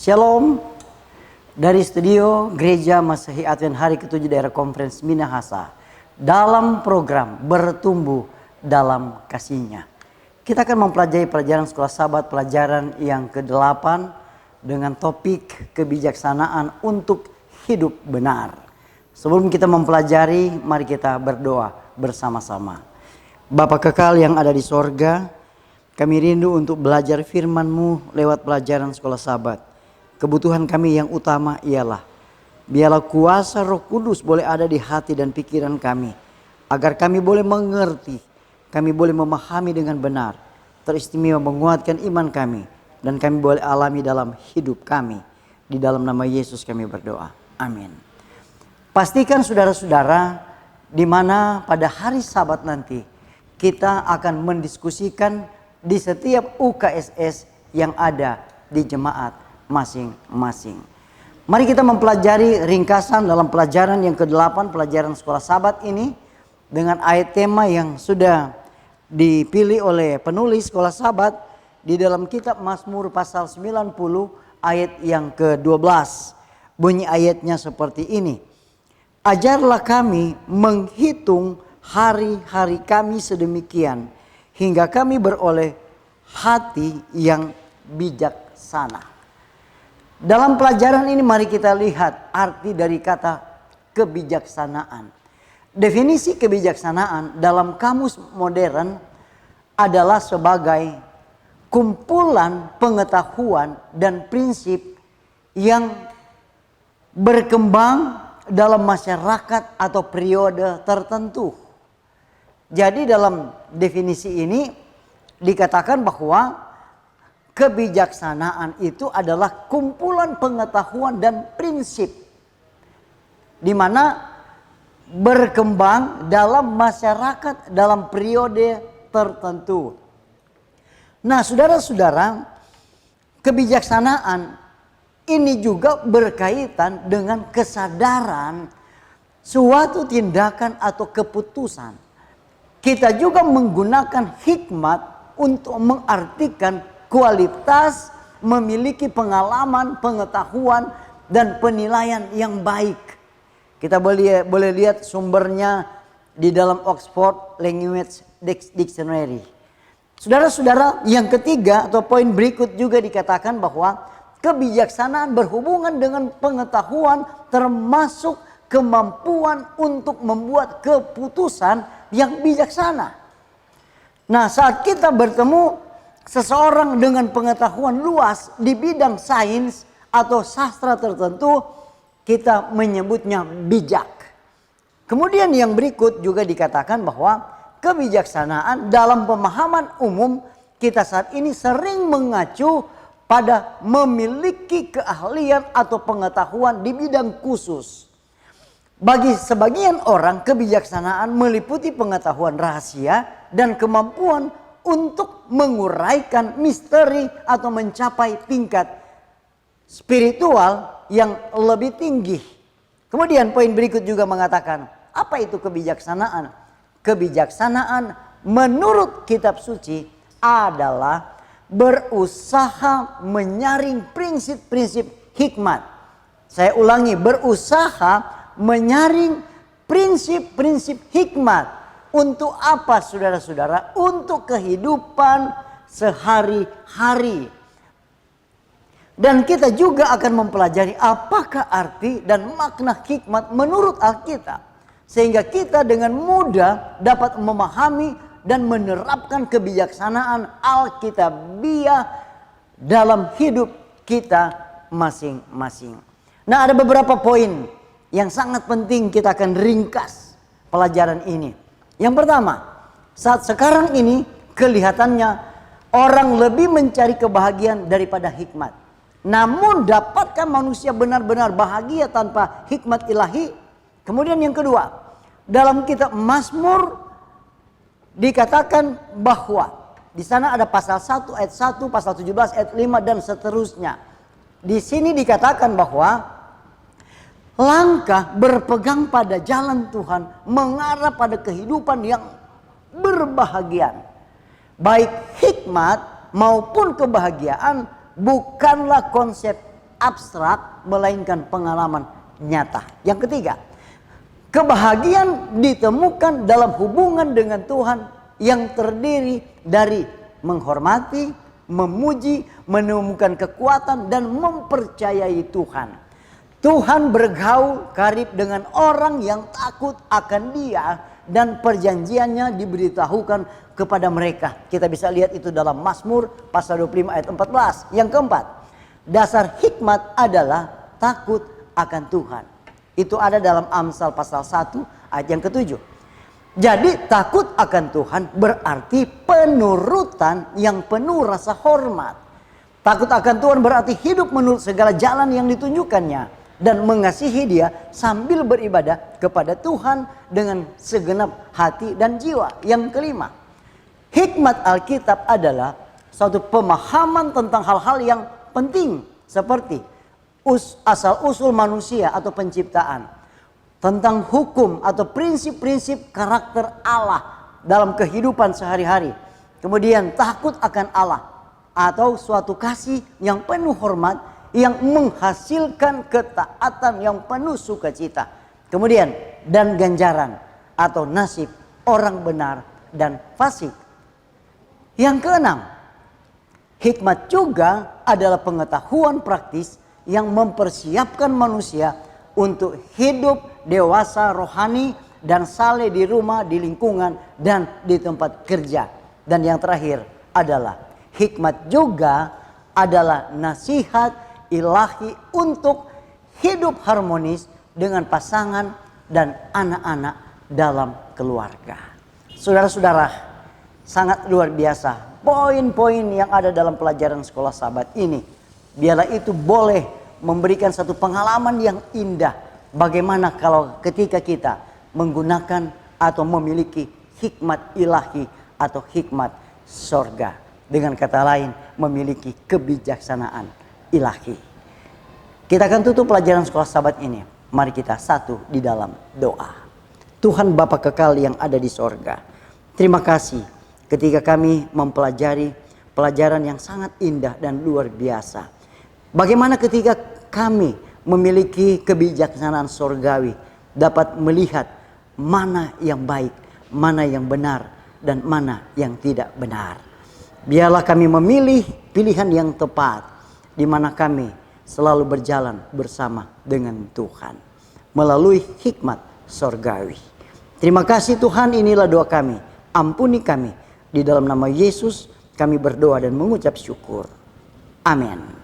Shalom dari studio Gereja Masehi Advent Hari ke-7 Daerah Konferensi Minahasa dalam program Bertumbuh dalam Kasih-Nya. Kita akan mempelajari pelajaran Sekolah Sabat pelajaran yang ke-8 dengan topik kebijaksanaan untuk hidup benar. Sebelum kita mempelajari, mari kita berdoa bersama-sama. Bapa kekal yang ada di sorga, kami rindu untuk belajar firman-Mu lewat pelajaran Sekolah Sabat. Kebutuhan kami yang utama ialah biarlah kuasa Roh Kudus boleh ada di hati dan pikiran kami, agar kami boleh mengerti, kami boleh memahami dengan benar, teristimewa menguatkan iman kami, dan kami boleh alami dalam hidup kami. Di dalam nama Yesus kami berdoa. Amin. Pastikan saudara-saudara, di mana pada hari Sabat nanti kita akan mendiskusikan di setiap UKSS yang ada di jemaat masing-masing. Mari kita mempelajari ringkasan dalam pelajaran yang ke-8 pelajaran Sekolah Sabat ini dengan ayat tema yang sudah dipilih oleh penulis Sekolah Sabat di dalam kitab Mazmur pasal 90 ayat yang ke-12. Bunyi ayatnya seperti ini. Ajarlah kami menghitung hari-hari kami sedemikian hingga kami beroleh hati yang bijaksana. Dalam pelajaran ini mari kita lihat arti dari kata kebijaksanaan. Definisi kebijaksanaan dalam kamus modern adalah sebagai kumpulan pengetahuan dan prinsip yang berkembang dalam masyarakat atau periode tertentu. Jadi dalam definisi ini dikatakan bahwa kebijaksanaan itu adalah kumpulan pengetahuan dan prinsip di mana berkembang dalam masyarakat dalam periode tertentu. Nah, saudara-saudara, kebijaksanaan ini juga berkaitan dengan kesadaran suatu tindakan atau keputusan. Kita juga menggunakan hikmat untuk mengartikan kualitas, memiliki pengalaman, pengetahuan, dan penilaian yang baik. Kita boleh lihat sumbernya di dalam Oxford Language Dictionary. Saudara-saudara, yang ketiga atau poin berikut juga dikatakan bahwa kebijaksanaan berhubungan dengan pengetahuan termasuk kemampuan untuk membuat keputusan yang bijaksana. Nah, saat kita bertemu seseorang dengan pengetahuan luas di bidang sains atau sastra tertentu, kita menyebutnya bijak. Kemudian yang berikut juga dikatakan bahwa kebijaksanaan dalam pemahaman umum kita saat ini sering mengacu pada memiliki keahlian atau pengetahuan di bidang khusus. Bagi sebagian orang, kebijaksanaan meliputi pengetahuan rahasia dan kemampuan untuk menguraikan misteri atau mencapai tingkat spiritual yang lebih tinggi. Kemudian poin berikut juga mengatakan, apa itu kebijaksanaan? Kebijaksanaan menurut kitab suci adalah berusaha menyaring prinsip-prinsip hikmat. Saya ulangi, berusaha menyaring prinsip-prinsip hikmat. Untuk apa, saudara-saudara? Untuk kehidupan sehari-hari. Dan kita juga akan mempelajari apakah arti dan makna hikmat menurut Alkitab. Sehingga kita dengan mudah dapat memahami dan menerapkan kebijaksanaan Alkitabiah dalam hidup kita masing-masing. Nah, ada beberapa poin yang sangat penting kita akan ringkas pelajaran ini. Yang pertama, saat sekarang ini kelihatannya orang lebih mencari kebahagiaan daripada hikmat. Namun dapatkah manusia benar-benar bahagia tanpa hikmat ilahi? Kemudian yang kedua, dalam kitab Mazmur dikatakan bahwa di sana ada pasal 1 ayat 1, pasal 17 ayat 5 dan seterusnya. Di sini dikatakan bahwa langkah berpegang pada jalan Tuhan mengarah pada kehidupan yang berbahagia. Baik hikmat maupun kebahagiaan bukanlah konsep abstrak melainkan pengalaman nyata. Yang ketiga, kebahagiaan ditemukan dalam hubungan dengan Tuhan yang terdiri dari menghormati, memuji, menemukan kekuatan dan mempercayai Tuhan. Tuhan bergaul karib dengan orang yang takut akan Dia dan perjanjiannya diberitahukan kepada mereka. Kita bisa lihat itu dalam Mazmur pasal 25 ayat 14. Yang keempat, dasar hikmat adalah takut akan Tuhan. Itu ada dalam Amsal pasal 1 ayat yang ke-7. Jadi takut akan Tuhan berarti penurutan yang penuh rasa hormat. Takut akan Tuhan berarti hidup menurut segala jalan yang ditunjukkannya dan mengasihi Dia sambil beribadah kepada Tuhan dengan segenap hati dan jiwa. Yang kelima, hikmat Alkitab adalah suatu pemahaman tentang hal-hal yang penting seperti asal-usul manusia atau penciptaan, tentang hukum atau prinsip-prinsip karakter Allah dalam kehidupan sehari-hari. Kemudian takut akan Allah atau suatu kasih yang penuh hormat yang menghasilkan ketaatan yang penuh sukacita. Kemudian dan ganjaran atau nasib orang benar dan fasik. Yang keenam, hikmat juga adalah pengetahuan praktis yang mempersiapkan manusia untuk hidup dewasa rohani dan saleh di rumah, di lingkungan, dan di tempat kerja. Dan yang terakhir adalah hikmat juga adalah nasihat ilahi untuk hidup harmonis dengan pasangan dan anak-anak dalam keluarga. Saudara-saudara, sangat luar biasa poin-poin yang ada dalam pelajaran sekolah sahabat ini. Biarlah itu boleh memberikan satu pengalaman yang indah. Bagaimana kalau ketika kita menggunakan atau memiliki hikmat ilahi atau hikmat sorga. Dengan kata lain, memiliki kebijaksanaan ilahi. Kita akan tutup pelajaran sekolah sahabat ini. Mari kita satu di dalam doa. Tuhan Bapa kekal yang ada di sorga, terima kasih ketika kami mempelajari pelajaran yang sangat indah dan luar biasa. Bagaimana ketika kami memiliki kebijaksanaan sorgawi, dapat melihat mana yang baik, mana yang benar, dan mana yang tidak benar. Biarlah kami memilih pilihan yang tepat, di mana kami selalu berjalan bersama dengan Tuhan melalui hikmat sorgawi. Terima kasih Tuhan, inilah doa kami. Ampuni kami. Di dalam nama Yesus kami berdoa dan mengucap syukur. Amin.